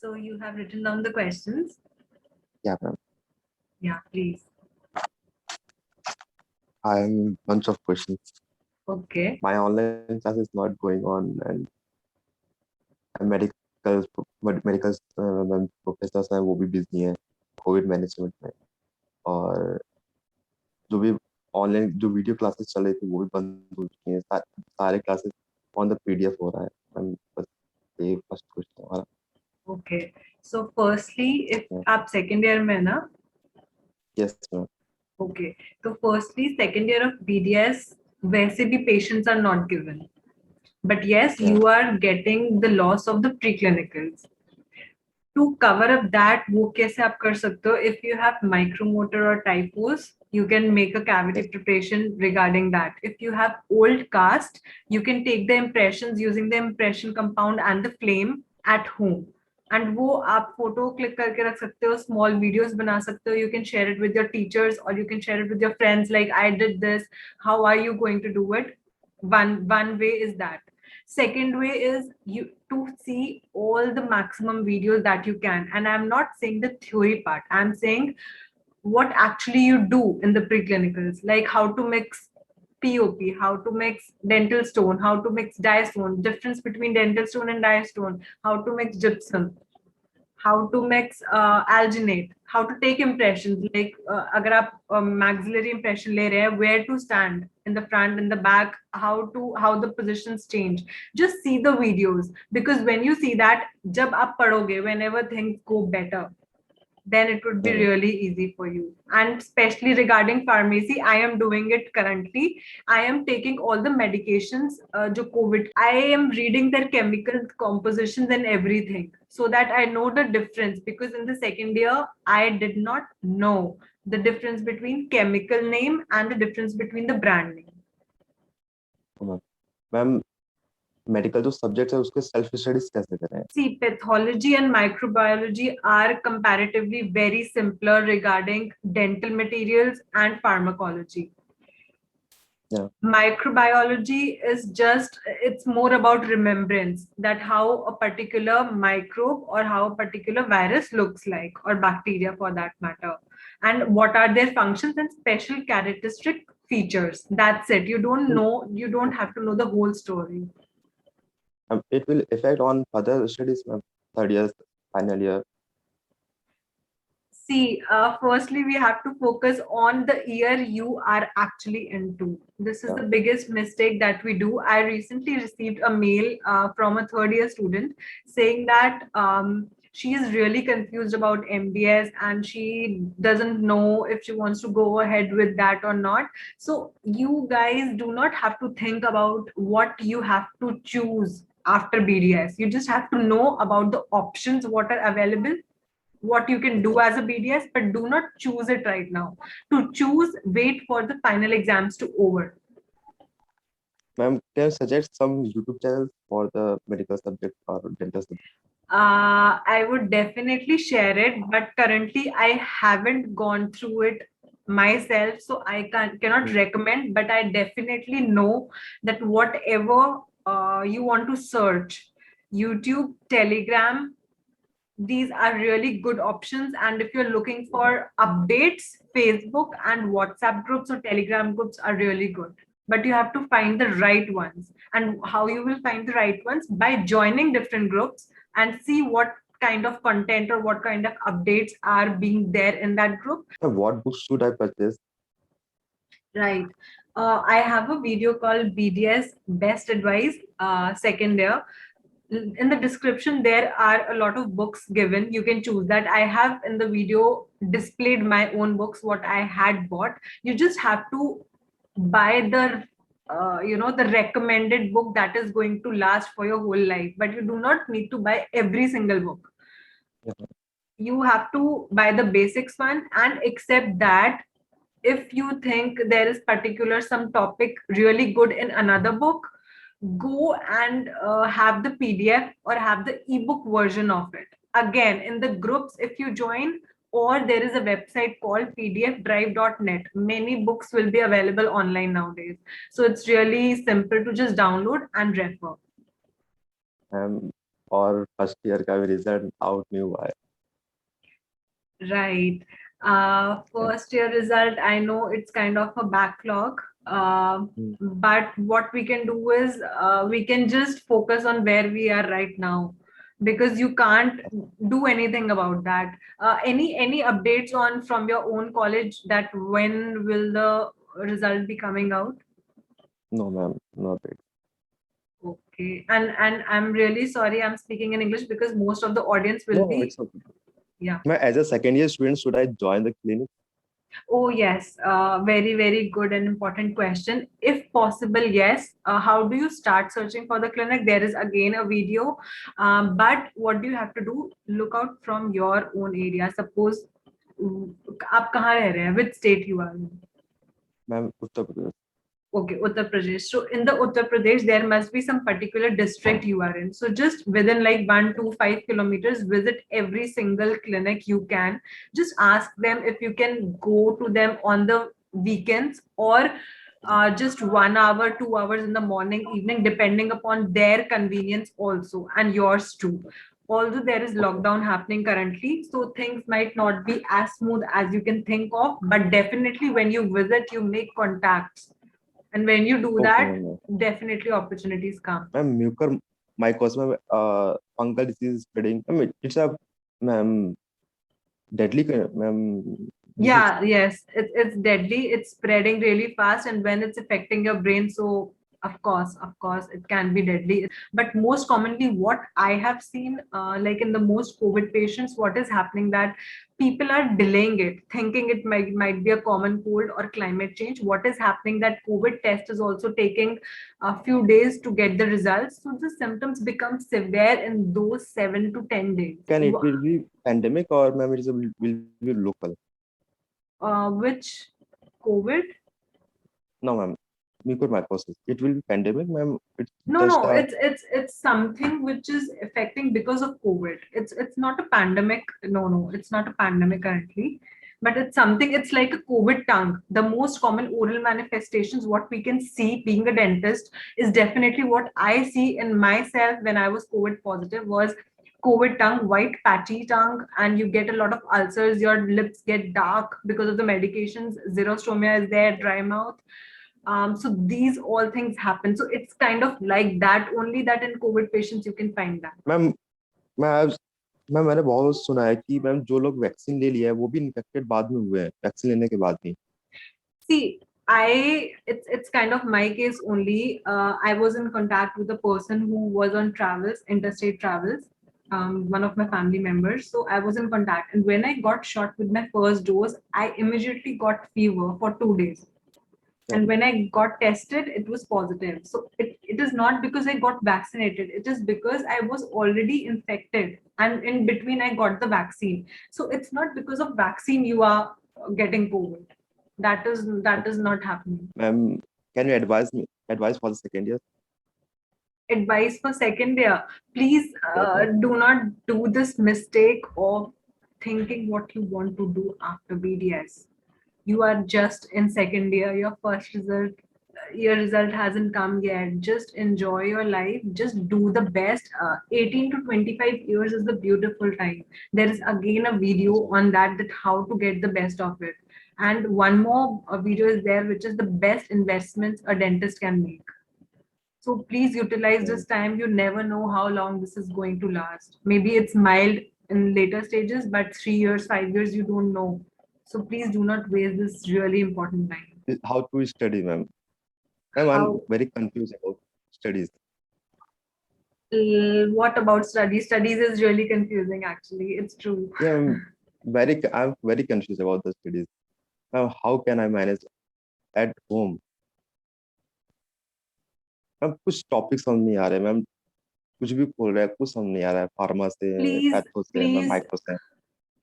So you have written down the questions. Yeah, ma'am. Yeah, please. I'm bunch of questions. Okay. My online class is not going on, and medical medical professors हैं वो भी busy हैं Covid management में और जो भी online जो video classes चल रही थी वो भी बंद हो चुकी हैं सारे क्लासेस ऑन द पीडीएफ हो रहा है बस ये फर्स्ट क्वेश्चन हमारा Okay. So firstly, if आप second year में ना, yes ma'am okay. So firstly, second year of BDS, वैसे भी patients are not given. But yes, you are getting the loss of the preclinicals. To cover up that, वो कैसे आप कर सकते हो? If you have micromotor or typos, you can make a cavity preparation regarding that. If you have old cast, you can take the impressions using the impression compound and the flame at home. And वो आप photo click करके रख सकते हो, small videos बना सकते हो. You can share it with your teachers or you can share it with your friends. Like I did this. How are you going to do it? One way is that. Second way is you to see all the maximum videos that you can. And I'm not saying the theory part. I'm saying what actually you do in the preclinicals, like how to mix POP, how to mix dental stone, how to mix diastone, difference between dental stone and diastone, how to mix gypsum, how to mix alginate, how to take impressions, like agar aap maxillary impression le rahe hain, where to stand in the front, in the back, how the positions change. Just see the videos, because when you see that, jab aap padhoge, whenever things go better, then it would be really easy for you. And especially regarding pharmacy, I am doing it currently. I am taking all the medications jo COVID, I am reading their chemical compositions and everything, so that I know the difference, because in the second year I did not know the difference between chemical name and the difference between the brand name. Ma'am medical जो subjects है उसके self studies कैसे करें? See, pathology and microbiology are comparatively very simpler regarding dental materials and pharmacology. Yeah. Microbiology is just, it's more about remembrance, that how a particular microbe or how a particular virus looks like, or bacteria for that matter, and what are their functions and special characteristic features. That's it. You don't know, you don't have to know the whole story. It will affect on further studies, ma'am, third year, final year. See, firstly, we have to focus on the year you are actually into. This is the biggest mistake that we do. I recently received a mail from a third year student saying that she is really confused about MBS and she doesn't know if she wants to go ahead with that or not. So you guys do not have to think about what you have to choose after BDS. You just have to know about the options, what are available, what you can do as a BDS, but do not choose it right now. To choose, wait for the final exams to over. Ma'am, can you suggest some YouTube channels for the medical subject or dental subject? I would definitely share it, but currently I haven't gone through it myself, so I cannot recommend, but I definitely know that whatever you want to search, YouTube, Telegram, these are really good options. And if you're looking for updates, Facebook and WhatsApp groups or Telegram groups are really good, but you have to find the right ones. And how you will find the right ones? By joining different groups and see what kind of content or what kind of updates are being there in that group. What books should I purchase? Right. I have a video called BDS Best Advice, second year. In the description there are a lot of books given. You can choose that. I have in the video displayed my own books, what I had bought. You just have to buy the the recommended book that is going to last for your whole life, but you do not need to buy every single book. You have to buy the basics one and accept that if you think there is particular some topic really good in another book, go and have the PDF or have the ebook version of it. Again, in the groups, if you join, or there is a website called pdfdrive.net. Many books will be available online nowadays. So it's really simple to just download and refer. और first year का भी result out नहीं हुआ है। Right. First year result, I know it's kind of a backlog. Hmm, But what we can do is we can just focus on where we are right now because you can't do anything about that. Any updates on from your own college that when will the result be coming out? No ma'am, not it. Okay. And I'm really sorry I'm speaking in English because most of the audience will no be, it's okay. yeah. मैं as a second year student should I join the clinic? Oh, yes. Very, very good and important question. If possible, yes. How do you start searching for the clinic? There is again a video. But what do you have to do? Look out from your own area. Suppose आप कहाँ रह रहे हैं? Which state you are in? Ma'am Uttar Pradesh. Okay, Uttar Pradesh. So in the Uttar Pradesh, there must be some particular district you are in. So just within like 1 to 5 kilometers, visit every single clinic you can. Just ask them if you can go to them on the weekends or just 1 hour, 2 hours in the morning, evening, depending upon their convenience also and yours too. Although there is okay lockdown happening currently, so things might not be as smooth as you can think of, but definitely when you visit, you make contacts, and when you do okay that, ma'am. definitely opportunities come. Ma'am mucormycosis में fungal disease spreading ma'am, it's a ma'am deadly ma'am disease. Yeah, yes, it's deadly. It's spreading really fast, and when it's affecting your brain, so of course, it can be deadly. But most commonly, what I have seen, like in the most COVID patients, what is happening that people are delaying it, thinking it might be a common cold or climate change. What is happening that COVID test is also taking a few days to get the results, so the symptoms become severe in those 7 to 10 days. Can it will be pandemic और ma'am it will be local? Which COVID? No ma'am, mucormycosis it will be pandemic ma'am, it's No, just no, a it's something which is affecting because of COVID. It's not a pandemic. No, no, it's not a pandemic currently, but it's something. It's like a COVID tongue. The most common oral manifestations, what we can see being a dentist, is definitely what I see in myself when I was COVID positive was COVID tongue, white patchy tongue, and you get a lot of ulcers. Your lips get dark because of the medications. Xerostomia is there, dry mouth. So these all things happen. So it's kind of like that only, that in COVID patients you can find that. Ma'am मैं ma'am मैंने बहुत सुना है कि ma'am जो लोग vaccine ले लिया है वो भी इन्फेक्टेड बाद में हुए हैं वैक्सीन लेने के बाद भी। See, it's kind of my case only. I was in contact with a person who was on travels, interstate travels, one of my family members. So I was in contact, and when I got shot with my first dose, I immediately got fever for 2 days. And when I got tested, it was positive. So it is not because I got vaccinated, it is because I was already infected and in between I got the vaccine. So it's not because of vaccine you are getting COVID. That is not happening. Ma'am can you advise for the second year? Advice for second year: please Yes, ma'am. do not do this mistake of thinking what you want to do after BDS. You are just in second year, your result hasn't come yet. Just enjoy your life, just do the best. 18 to 25 years is the beautiful time. There is again a video Yes, ma'am. on that how to get the best of it, and one more video is there which is the best investments a dentist can make. So please utilize Okay. this time. You never know how long this is going to last. Maybe it's mild in later stages, but 3 years, 5 years, you don't know. So please do not waste this really important time. How to study, ma'am? Ma'am, I'm How? very confused about studies. What about studies? Studies is really confusing. Actually, it's true. Yeah, I'm very confused about the studies. Now, how can I manage at home? Ma'am कुछ topic समझ नहीं आ रहे ma'am, कुछ भी बोल रहे हैं कुछ समझ नहीं आ रहा है, फार्मा से, Please, पैथो से, मैम please, माइक्रो से।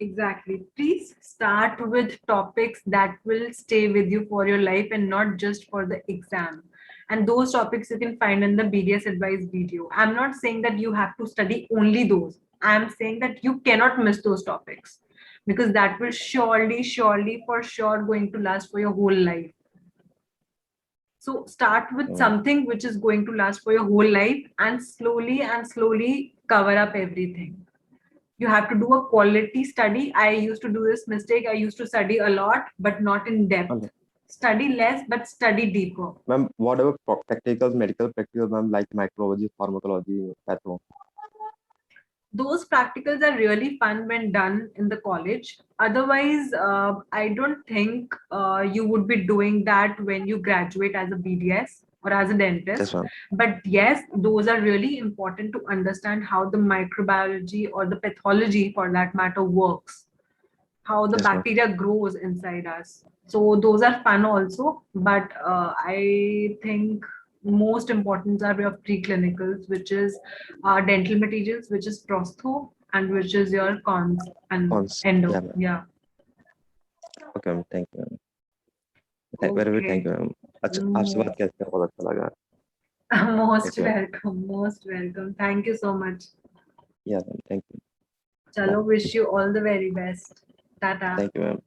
exactly. Please start with topics that will stay with you for your life and not just for the exam. And those topics you can find in the BDS advice video. I'm not saying that you have to study only those. I'm saying that you cannot miss those topics because that will surely, for sure going to last for your whole life. So start with something which is going to last for your whole life and slowly cover up everything. You have to do a quality study. I used to do this mistake. I used to study a lot, but not in depth. Okay. Study less, but study deeper. Ma'am, whatever practicals, medical practicals, ma'am, like microbiology, pharmacology, patho. Those practicals are really fun when done in the college. Otherwise, I don't think you would be doing that when you graduate as a BDS or as a Yes, dentist. ma'am. But yes, those are really important to understand how the microbiology or the pathology, for that matter, works, how the Yes, ma'am. bacteria grows inside us. So those are fun also, but I think most important are your preclinicals, which is dental materials, which is prostho, and which is your cons and Cons. endo. Yeah, ma'am. Yeah. Okay, ma'am. Thank you, ma'am. Very, very thank Okay. you, ma'am. अच्छा, आपसे बात करके बहुत अच्छा लगा. Most Thank you, ma'am. welcome. Most welcome. Thank you so much. Yeah, ma'am. Thank you. Chalo, wish you all the very best. Tata. Thank you, ma'am.